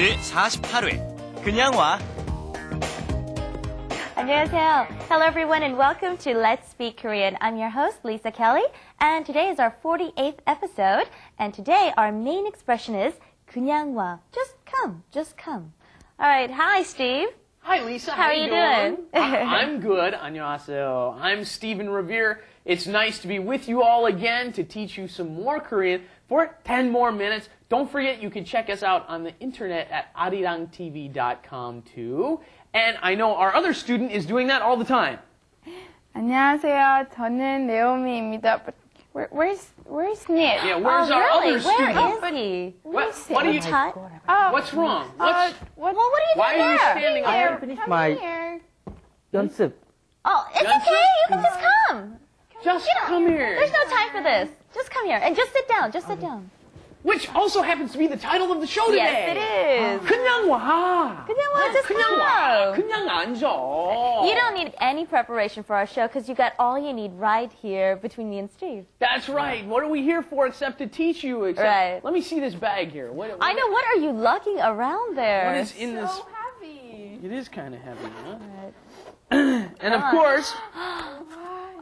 제48회 그냥 와. 안녕하세요. Hello everyone and welcome to Let's Speak Korean. I'm your host, Lisa Kelley, and today is our 48th episode, and today our main expression is 그냥 와. Just come, just come. All right, hi Steve. Hi Lisa, how are you doing? I'm good. 안녕하세요. I'm Stephen Revere. It's nice to be with you all again to teach you some more Korean for 10 more minutes. Don't forget you can check us out on the internet at arirangtv.com too. And I know our other student is doing that all the time. 안녕하세요. 저는 네오미입니다. Where's Nick? Yeah, where's our other student? Where is he? What are you? What's wrong? What are you Why doing are you there? standing I up? have finished my 연습. Oh, it's Johnson? okay. You can just come. Just come here. There's no time for this. Just come here and just sit down. Just sit down. Which also happens to be the title of the show Yes, today. it is. 그냥 와. 그냥 와, just 그냥 와. come. 그냥 앉아. You don't need any preparation for our show because you got all you need right here between me and Steve. That's right. What are we here for except to teach you? Right. Let me see this bag here. I know. What are you lugging around there? What is in this? So heavy. It is kind of heavy, huh? Right. And of course,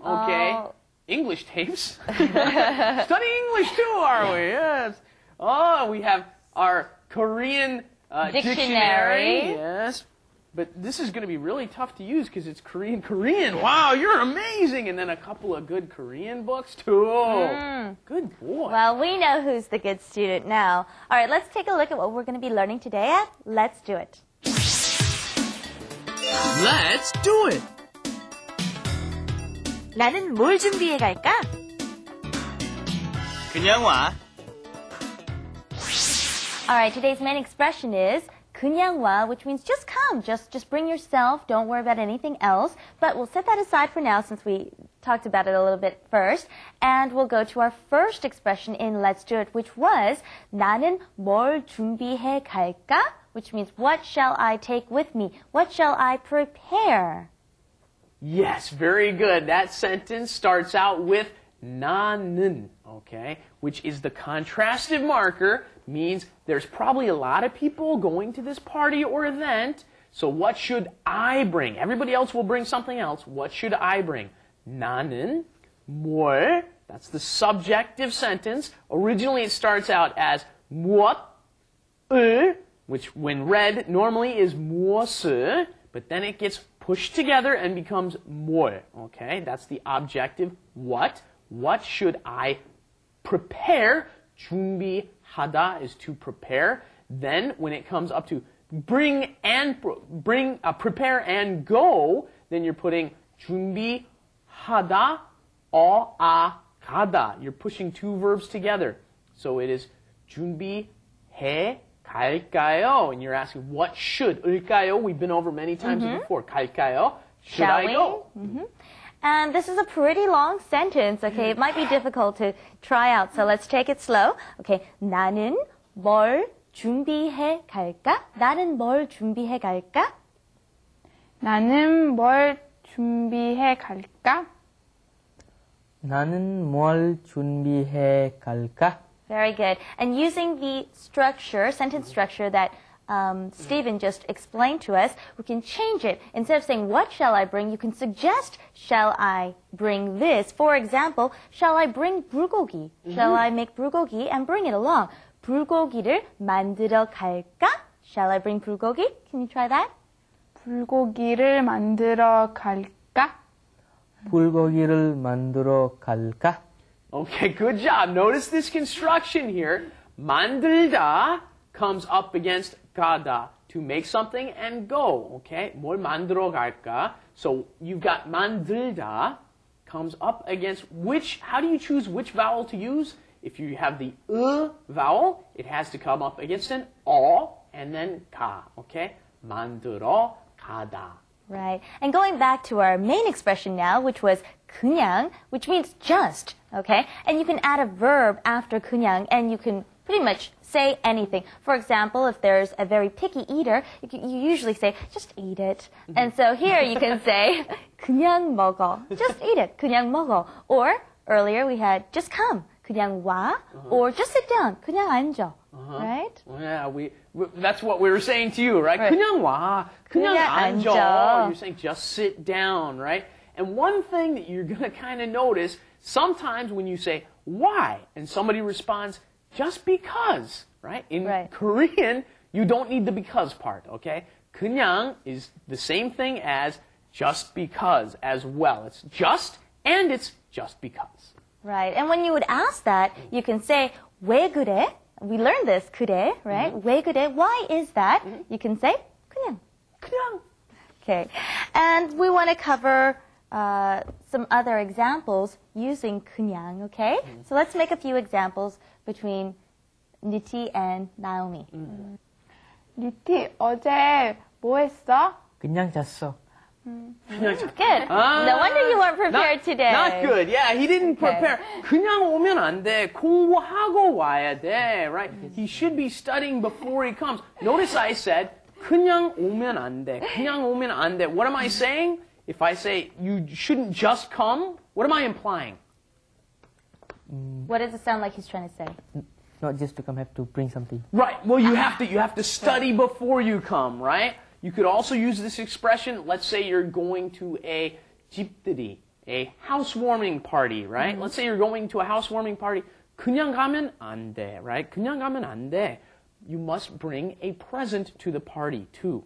okay, Oh. English tapes. Study English too, are we? Yes. Oh, we have our Korean dictionary. Yes. But this is going to be really tough to use because it's Korean. Wow, you're amazing. And then a couple of good Korean books too. Good boy. Well, we know who's the good student now. All right, let's take a look at what we're going to be learning today at Let's Do It. Let's do it. 나는 뭘 준비해 갈까? 그냥 와. All right, today's main expression is 그냥 와, which means just come. Just bring yourself. Don't worry about anything else. But we'll set that aside for now since we talked about it a little bit first. And we'll go to our first expression in Let's Do It, which was 나는 뭘 준비해 갈까? Which means what shall I take with me? What shall I prepare? Yes, very good. That sentence starts out with 나는, okay, which is the contrastive marker, means there's probably a lot of people going to this party or event, so what should I bring? Everybody else will bring something else. What should I bring? 나는 뭘, that's the subjective sentence. Originally it starts out as 무엇을, which when read normally is 무엇을, but then it gets pushed together and becomes 뭘, okay? That's the objective, what. What should I prepare? 준비하다 is to prepare. Then when it comes up to prepare and go, then you're putting 준비하다, 가다. You're pushing two verbs together. So it is 준비해 갈까요? And you're asking, what should? 을까요? We've been over many times before. 갈까요? Should Shall I we? go? And this is a pretty long sentence, okay? It might be difficult to try out, so let's take it slow. Okay, 나는 뭘 준비해 갈까? 나는 뭘 준비해 갈까? 나는 뭘 준비해 갈까? 나는 뭘 준비해 갈까? Very good. And using the structure, sentence structure that Stephen just explained to us, we can change it. Instead of saying, what shall I bring, you can suggest, shall I bring this? For example, shall I bring 불고기? Shall I make 불고기 and bring it along? 불고기를 만들어 갈까? Shall I bring 불고기? Can you try that? 불고기를 만들어 갈까? 불고기를 만들어 갈까? Okay, good job. Notice this construction here. 만들다 comes up against 가다, to make something and go. Okay, 뭘 만들어 갈까? So you've got 만들다 comes up against which, how do you choose which vowel to use? If you have the vowel, it has to come up against an and then 가. Okay, 만들어 가다. Right. And going back to our main expression now, which was 그냥, which means just, okay? And you can add a verb after 그냥, and you can pretty much say anything. For example, if there's a very picky eater, you usually say, just eat it. And so here you can say, 그냥 먹어. Just eat it. 그냥 먹어. Or earlier we had, just come. 그냥 와, or just sit down, 그냥 앉아, right? Yeah, that's what we were saying to you, right? Right. 그냥 와, 그냥 그냥 앉아. 앉아. You're saying just sit down, right? And one thing that you're going to kind of notice, sometimes when you say why, and somebody responds just because, right? In Korean, you don't need the because part, okay? 그냥 is the same thing as just because as well. It's just and it's just because. Right. And when you would ask that, you can say 왜 그래? We learned this, 그래, right? 왜 그래? Why is that? You can say 그냥. 그냥. Okay. And we want to cover some other examples using 그냥, okay? So let's make a few examples between Niti and Naomi. 니티, 어제 뭐 했어? 그냥 잤어. Good. No wonder you weren't prepared today. Not good. Yeah, he didn't prepare. 그냥 오면 안 돼. 공부하고 와야 돼. Right? He should be studying before he comes. Notice I said 그냥 오면 안 돼. 그냥 오면 안 돼. What am I saying? If I say you shouldn't just come, what am I implying? What does it sound like he's trying to say? Not just to come, have to bring something. Right. Well, you have to study before you come, right? You could also use this expression. Let's say you're going to a 집들이, a housewarming party, right? Let's say you're going to a housewarming party. 그냥 가면 안 돼, right? 그냥 가면 안 돼. You must bring a present to the party too.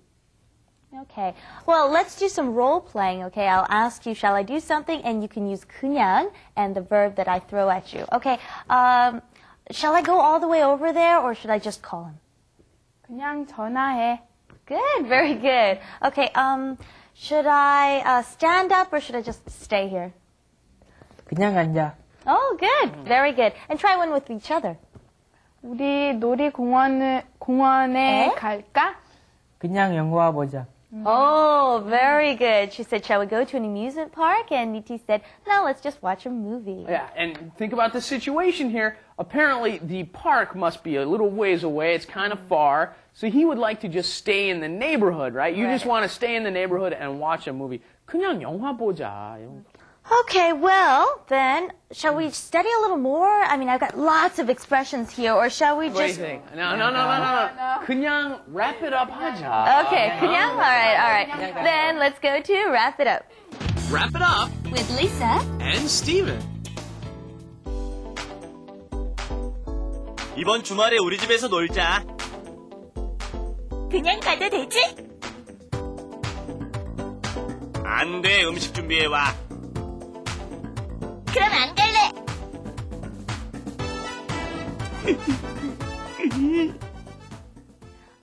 Okay. Well, let's do some role playing, okay? I'll ask you, shall I do something? And you can use 그냥 and the verb that I throw at you. Okay. Shall I go all the way over there or should I just call him? 그냥 전화해. Good. Very good. Okay. Should I stand up or should I just stay here? 그냥 앉아. Oh, good. Very good. And try one with each other. 우리 공원에 갈까? 그냥 영화 보자. Oh, very good. She said, shall we go to an amusement park? And Niti said, no, let's just watch a movie. Yeah, and think about the situation here. Apparently, the park must be a little ways away. It's kind of far. So he would like to just stay in the neighborhood, right? You just want to stay in the neighborhood and watch a movie. 그냥 영화 보자. Okay, well, then, shall we study a little more? I mean, I've got lots of expressions here, or shall we What do you just... think? No. 그냥 wrap it up 하자. Okay, 그냥? All right. Then, let's go to wrap it up. Wrap it up With Lisa. and Steven. 이번 주말에 우리 집에서 놀자. 그냥 가도 되지? 안 돼, 음식 준비해 와. 그럼 안 갈래.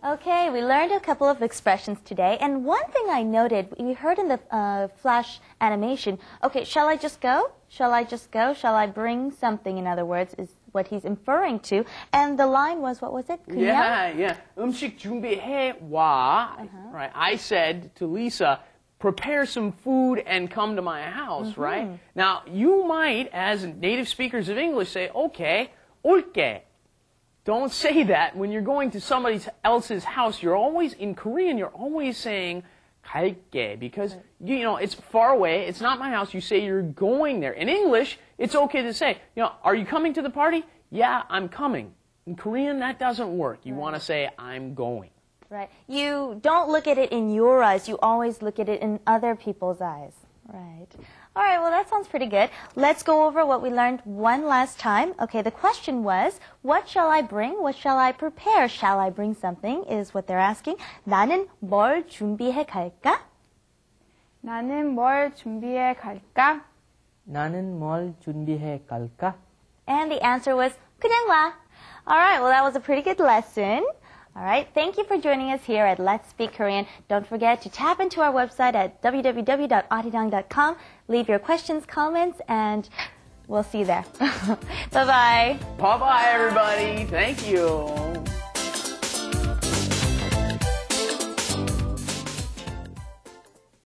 Okay, we learned a couple of expressions today, and one thing I noted, we heard in the flash animation, okay, shall I just go? Shall I just go? Shall I bring something, in other words, is what he's inferring to. And the line was, what was it? 그냥? Yeah. 음식 준비해 와. Right. I said to Lisa, prepare some food and come to my house, right? Now, you might, as native speakers of English, say, okay, 올게. Don't say that when you're going to somebody else's house. You're always, in Korean, you're always saying 갈게 because, you know, it's far away. It's not my house. You say you're going there. In English, it's okay to say, you know, are you coming to the party? Yeah, I'm coming. In Korean, that doesn't work. You want to say, I'm going. Right. You don't look at it in your eyes. You always look at it in other people's eyes. Right. All right, well, that sounds pretty good. Let's go over what we learned one last time. Okay, the question was, what shall I bring? What shall I prepare? Shall I bring something is what they're asking. 나는 뭘 준비해 갈까? 나는 뭘 준비해 갈까? 나는 뭘 준비해 갈까? And the answer was, 그냥 와. All right, well, that was a pretty good lesson. All right, thank you for joining us here at Let's Speak Korean. Don't forget to tap into our website at www.arirang.com. Leave your questions, comments, and we'll see you there. Bye-bye. Bye-bye, everybody. Thank you.